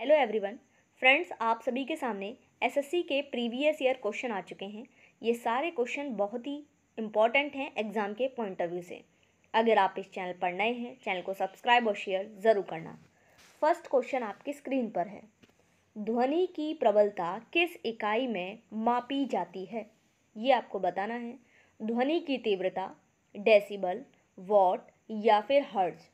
Hello everyone. Friends, आप सभी के सामने एसएससी के प्रीवियस ईयर क्वेश्चन आ चुके हैं। ये सारे क्वेश्चन बहुत ही इम्पॉर्टेंट हैं एग्ज़ाम के पॉइंट ऑफ व्यू से। अगर आप इस चैनल पर नए हैं, चैनल को सब्सक्राइब और शेयर ज़रूर करना। फर्स्ट क्वेश्चन आपकी स्क्रीन पर है। ध्वनि की प्रबलता किस इकाई में मापी जाती है? ये आपको बताना है। ध्वनि की तीव्रता डेसिबल, वॉट या फिर हर्ट्ज।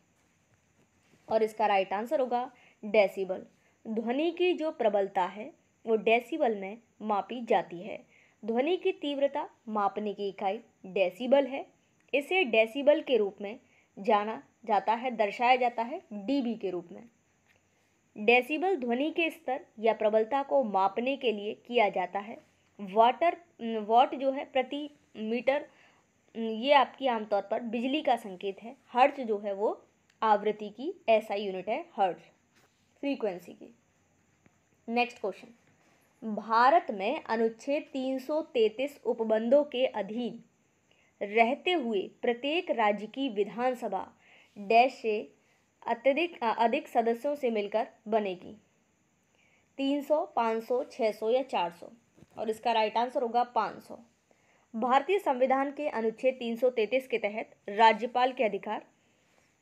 और इसका राइट आंसर होगा डेसिबल। ध्वनि की जो प्रबलता है वो डेसिबल में मापी जाती है। ध्वनि की तीव्रता मापने की इकाई डेसिबल है। इसे डेसिबल के रूप में जाना जाता है, दर्शाया जाता है डीबी के रूप में। डेसिबल ध्वनि के स्तर या प्रबलता को मापने के लिए किया जाता है। वॉट जो है प्रति मीटर, ये आपकी आमतौर पर बिजली का संकेत है। हर्ट्ज जो है वो आवृत्ति की एसआई यूनिट है, हर्ट्ज फ्रीक्वेंसी की। नेक्स्ट क्वेश्चन, भारत में अनुच्छेद 333 उपबंधों के अधीन रहते हुए प्रत्येक राज्य की विधानसभा डैश से अधिक सदस्यों से मिलकर बनेगी। 300, 500, 600 या 400। और इसका राइट आंसर होगा 500। भारतीय संविधान के अनुच्छेद 333 के तहत राज्यपाल के अधिकार।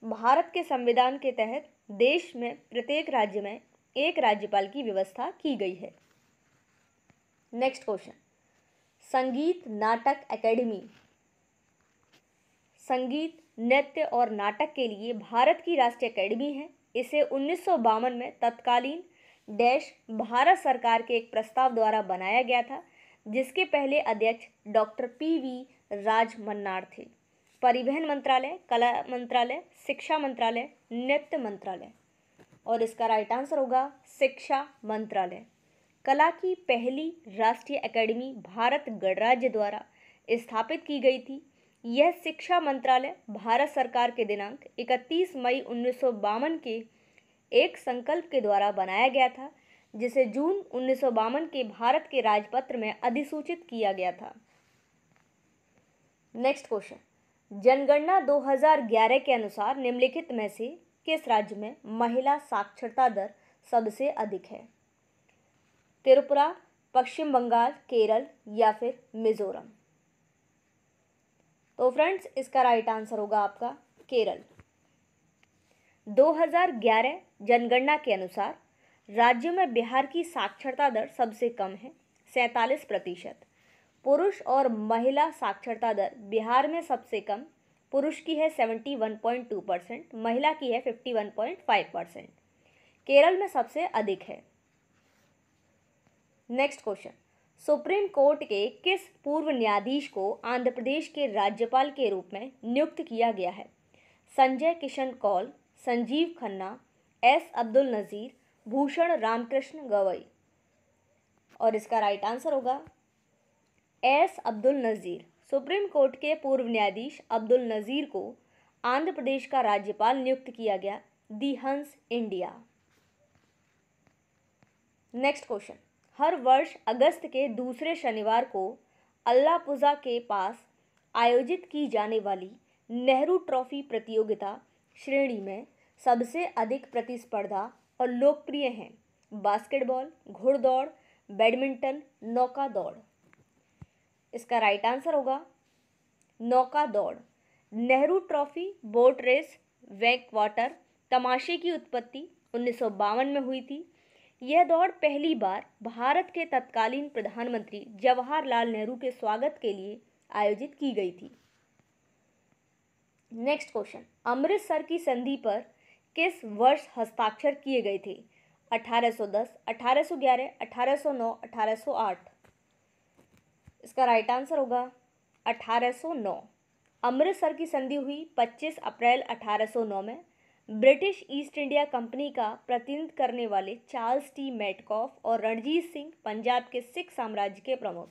भारत के संविधान के तहत देश में प्रत्येक राज्य में एक राज्यपाल की व्यवस्था की गई है। नेक्स्ट क्वेश्चन, संगीत नाटक अकेडमी संगीत, नृत्य और नाटक के लिए भारत की राष्ट्रीय अकेडमी है। इसे 1952 में तत्कालीन डैश भारत सरकार के एक प्रस्ताव द्वारा बनाया गया था, जिसके पहले अध्यक्ष डॉक्टर पीवी राजमन्नार थे। परिवहन मंत्रालय, कला मंत्रालय, शिक्षा मंत्रालय, नृत्य मंत्रालय। और इसका राइट आंसर होगा शिक्षा मंत्रालय। कला की पहली राष्ट्रीय अकेडमी भारत गणराज्य द्वारा स्थापित की गई थी। यह शिक्षा मंत्रालय भारत सरकार के दिनांक 31 मई 1952 के एक संकल्प के द्वारा बनाया गया था, जिसे जून 1952 के भारत के राजपत्र में अधिसूचित किया गया था। नेक्स्ट क्वेश्चन, जनगणना 2011 के अनुसार निम्नलिखित में से किस राज्य में महिला साक्षरता दर सबसे अधिक है? त्रिपुरा, पश्चिम बंगाल, केरल या फिर मिजोरम। तो फ्रेंड्स, इसका राइट आंसर होगा आपका केरल। 2011 जनगणना के अनुसार राज्य में बिहार की साक्षरता दर सबसे कम है, 47%। पुरुष और महिला साक्षरता दर बिहार में सबसे कम, पुरुष की है 71.2%, महिला की है 51.5%। केरल में सबसे अधिक है। नेक्स्ट क्वेश्चन, सुप्रीम कोर्ट के किस पूर्व न्यायाधीश को आंध्र प्रदेश के राज्यपाल के रूप में नियुक्त किया गया है? संजय किशन कौल, संजीव खन्ना, एस अब्दुल नज़ीर, भूषण रामकृष्ण गवई। और इसका राइट आंसर होगा S Abdul Nazeer. Supreme court के पूर्व न्यायाधीश अब्दुल नज़ीर को आंध्र प्रदेश का राज्यपाल नियुक्त किया गया, दी हंस इंडिया। नेक्स्ट क्वेश्चन, हर वर्ष अगस्त के दूसरे शनिवार को अल्लापुजा के पास आयोजित की जाने वाली नेहरू ट्रॉफी प्रतियोगिता श्रेणी में सबसे अधिक प्रतिस्पर्धा और लोकप्रिय हैं बास्केटबॉल, घुड़दौड़, बैडमिंटन, नौका दौड़। इसका राइट आंसर होगा नौका दौड़। नेहरू ट्रॉफी बोट रेस वेक वाटर तमाशे की उत्पत्ति 1952 में हुई थी। यह दौड़ पहली बार भारत के तत्कालीन प्रधानमंत्री जवाहरलाल नेहरू के स्वागत के लिए आयोजित की गई थी। नेक्स्ट क्वेश्चन, अमृतसर की संधि पर किस वर्ष हस्ताक्षर किए गए थे? 1810, 1811, 1809, 1808। इसका राइट आंसर होगा 1809। अमृतसर की संधि हुई 25 अप्रैल 1809 में। ब्रिटिश ईस्ट इंडिया कंपनी का प्रतिनिधित्व करने वाले चार्ल्स टी मेटकॉफ और रणजीत सिंह पंजाब के सिख साम्राज्य के प्रमुख।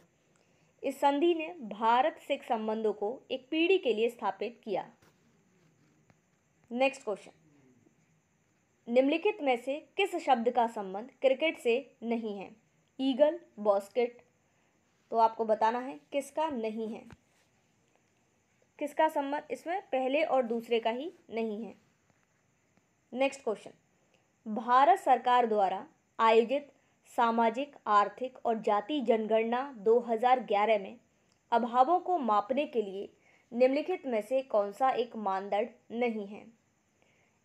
इस संधि ने भारत सिख संबंधों को एक पीढ़ी के लिए स्थापित किया। नेक्स्ट क्वेश्चन, निम्नलिखित में से किस शब्द का संबंध क्रिकेट से नहीं है? Eagle, basket. तो आपको बताना है किसका नहीं है, किसका संबंध इसमें पहले और दूसरे का ही नहीं है। नेक्स्ट क्वेश्चन, भारत सरकार द्वारा आयोजित सामाजिक, आर्थिक और जाति जनगणना 2011 में अभावों को मापने के लिए निम्नलिखित में से कौन सा एक मानदंड नहीं है?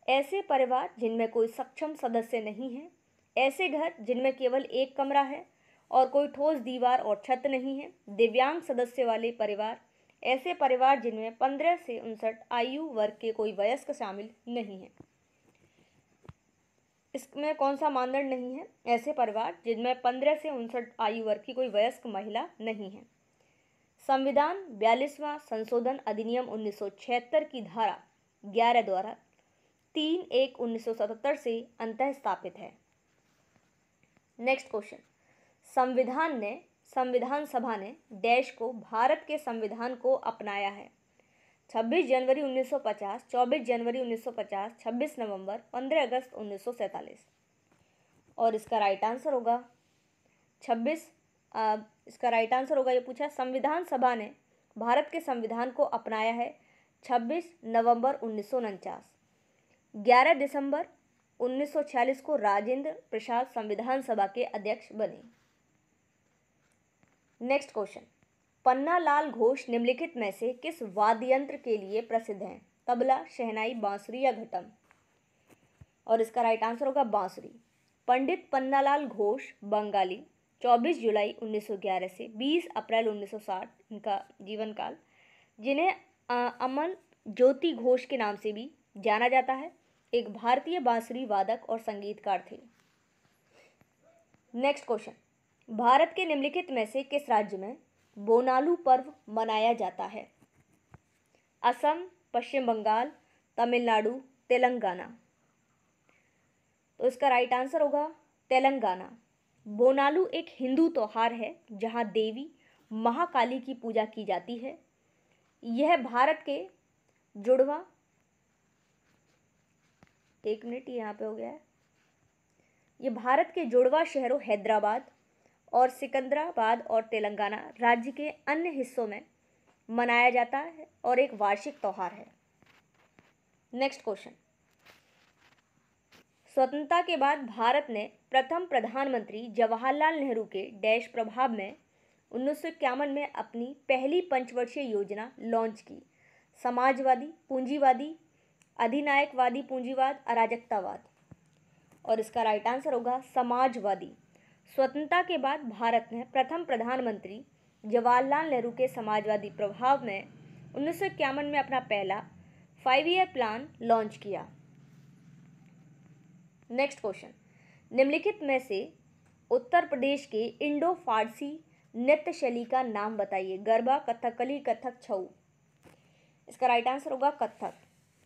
ऐसे परिवार जिनमें कोई सक्षम सदस्य नहीं है, ऐसे घर जिनमें केवल एक कमरा है और कोई ठोस दीवार और छत नहीं है, दिव्यांग सदस्य वाले परिवार, ऐसे परिवार जिनमें 15 से 59 आयु वर्ग के कोई वयस्क शामिल नहीं है। इसमें कौन सा मानदंड नहीं है? ऐसे परिवार जिनमें 15 से 59 आयु वर्ग की कोई वयस्क महिला नहीं है। संविधान 42वां संशोधन अधिनियम 1976 की धारा 11 द्वारा 3/1/1977 से अंतः स्थापित है। नेक्स्ट क्वेश्चन, संविधान सभा ने डैश को भारत के संविधान को अपनाया है? 26 जनवरी 1950, 24 जनवरी 1950, 26 नवंबर, 15 अगस्त 1947। और इसका राइट आंसर होगा 26। इसका राइट आंसर होगा, ये पूछा संविधान सभा ने भारत के संविधान को अपनाया है 26 नवंबर 1949। 11 दिसंबर 1946 को राजेंद्र प्रसाद संविधान सभा के अध्यक्ष बने। नेक्स्ट क्वेश्चन, पन्नालाल घोष निम्नलिखित में से किस वाद्य यंत्र के लिए प्रसिद्ध हैं? तबला, शहनाई, बांसुरी या घटम? और इसका राइट आंसर होगा बांसुरी। पंडित पन्नालाल घोष बंगाली, 24 जुलाई 1911 से 20 अप्रैल 1960 इनका जीवन काल, जिन्हें अमन ज्योति घोष के नाम से भी जाना जाता है, एक भारतीय बांसुरी वादक और संगीतकार थे। नेक्स्ट क्वेश्चन, भारत के निम्नलिखित में से किस राज्य में बोनालू पर्व मनाया जाता है? असम, पश्चिम बंगाल, तमिलनाडु, तेलंगाना? तो इसका राइट आंसर होगा तेलंगाना। बोनालू एक हिंदू त्योहार है जहां देवी महाकाली की पूजा की जाती है। यह भारत के जुड़वा, एक मिनट यहाँ पे हो गया है, ये भारत के जुड़वा शहरों हैदराबाद और सिकंदराबाद और तेलंगाना राज्य के अन्य हिस्सों में मनाया जाता है और एक वार्षिक त्योहार है। नेक्स्ट क्वेश्चन, स्वतंत्रता के बाद भारत ने प्रथम प्रधानमंत्री जवाहरलाल नेहरू के डैश प्रभाव में 1951 में अपनी पहली पंचवर्षीय योजना लॉन्च की? समाजवादी, पूंजीवादी, अधिनायकवादी पूंजीवाद, अराजकतावाद? और इसका राइट आंसर होगा समाजवादी। स्वतंत्रता के बाद भारत ने प्रथम प्रधानमंत्री जवाहरलाल नेहरू के समाजवादी प्रभाव में 1951 में अपना पहला 5 ईयर प्लान लॉन्च किया। नेक्स्ट क्वेश्चन, निम्नलिखित में से उत्तर प्रदेश के इंडो फारसी नृत्य शैली का नाम बताइए? गरबा, कथकली, कथक, छऊ? इसका राइट आंसर होगा कथक।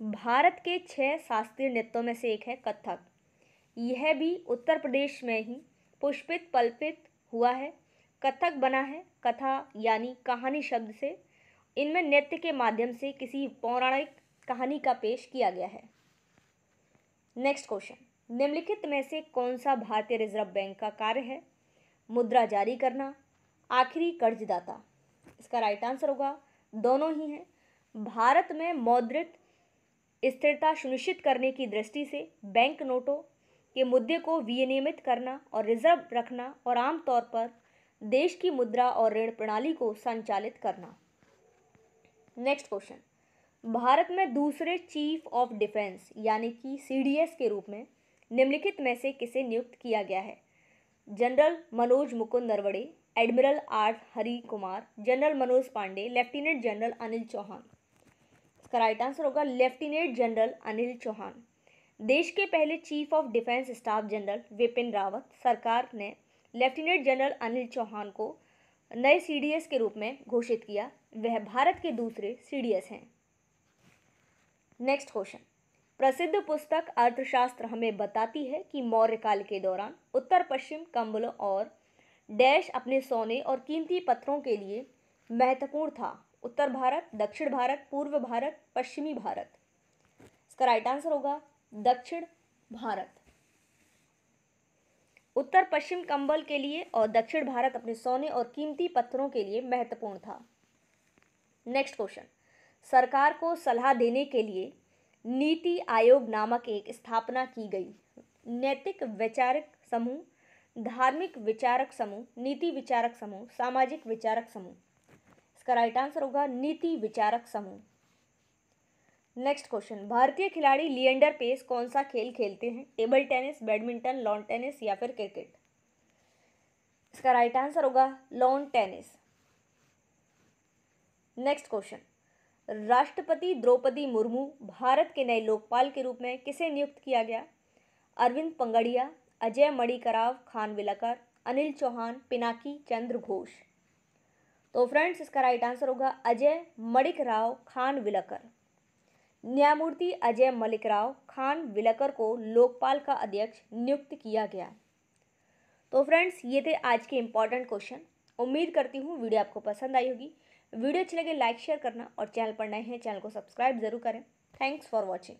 भारत के 6 शास्त्रीय नृत्यों में से एक है कथक। यह भी उत्तर प्रदेश में ही पुष्पित पल्पित हुआ है। कथक बना है कथा यानी कहानी शब्द से। इनमें नृत्य के माध्यम से किसी पौराणिक कहानी का पेश किया गया है। नेक्स्ट क्वेश्चन, निम्नलिखित में से कौन सा भारतीय रिजर्व बैंक का कार्य है? मुद्रा जारी करना, आखिरी कर्जदाता? इसका राइट आंसर होगा दोनों ही हैं। भारत में मौद्रिक स्थिरता सुनिश्चित करने की दृष्टि से बैंक नोटों के मुद्दे को विनियमित करना और रिजर्व रखना और आमतौर पर देश की मुद्रा और ऋण प्रणाली को संचालित करना। नेक्स्ट क्वेश्चन, भारत में दूसरे चीफ ऑफ डिफेंस यानी कि CDS के रूप में निम्नलिखित में से किसे नियुक्त किया गया है? General Manoj Mukund Naravane, admiral R Hari Kumar, general Manoj Pande, lieutenant general Anil Chauhan? इसका राइट आंसर होगा लेफ्टिनेंट जनरल अनिल चौहान। देश के पहले chief of defence staff general Vipin Rawat सरकार ने लेफ्टिनेंट जनरल अनिल चौहान को नए CDS के रूप में घोषित किया। वह भारत के दूसरे CDS हैं। नेक्स्ट क्वेश्चन, प्रसिद्ध पुस्तक अर्थशास्त्र हमें बताती है कि मौर्य काल के दौरान उत्तर पश्चिम कंबलों और डैश अपने सोने और कीमती पत्थरों के लिए महत्वपूर्ण था। उत्तर भारत, दक्षिण भारत, पूर्व भारत, पश्चिमी भारत? इसका राइट आंसर होगा दक्षिण भारत। उत्तर पश्चिम कंबल के लिए और दक्षिण भारत अपने सोने और कीमती पत्थरों के लिए महत्वपूर्ण था। नेक्स्ट क्वेश्चन, सरकार को सलाह देने के लिए नीति आयोग नामक एक स्थापना की गई। नैतिक वैचारिक समूह, धार्मिक विचारक समूह, नीति विचारक समूह, सामाजिक विचारक समूह। इसका राइट आंसर होगा नीति विचारक समूह। नेक्स्ट क्वेश्चन, भारतीय खिलाड़ी लिएंडर पेस कौन सा खेल खेलते हैं? Table tennis, badminton, lawn tennis या फिर क्रिकेट? इसका राइट आंसर होगा लॉन टेनिस। नेक्स्ट क्वेश्चन, राष्ट्रपति द्रौपदी मुर्मू भारत के नए लोकपाल के रूप में किसे नियुक्त किया गया? अरविंद पंगड़िया, अजय मणिकराव खानविलकर, अनिल चौहान, पिनाकी चंद्र घोष। तो फ्रेंड्स इसका राइट आंसर होगा अजय मणिकराव खानविलकर। न्यायमूर्ति अजय मणिकराव खानविलकर को लोकपाल का अध्यक्ष नियुक्त किया गया। तो फ्रेंड्स ये थे आज के इंपॉर्टेंट क्वेश्चन। उम्मीद करती हूँ वीडियो आपको पसंद आई होगी। वीडियो अच्छी लगे लाइक शेयर करना और चैनल पर नए हैं चैनल को सब्सक्राइब जरूर करें। Thanks for watching.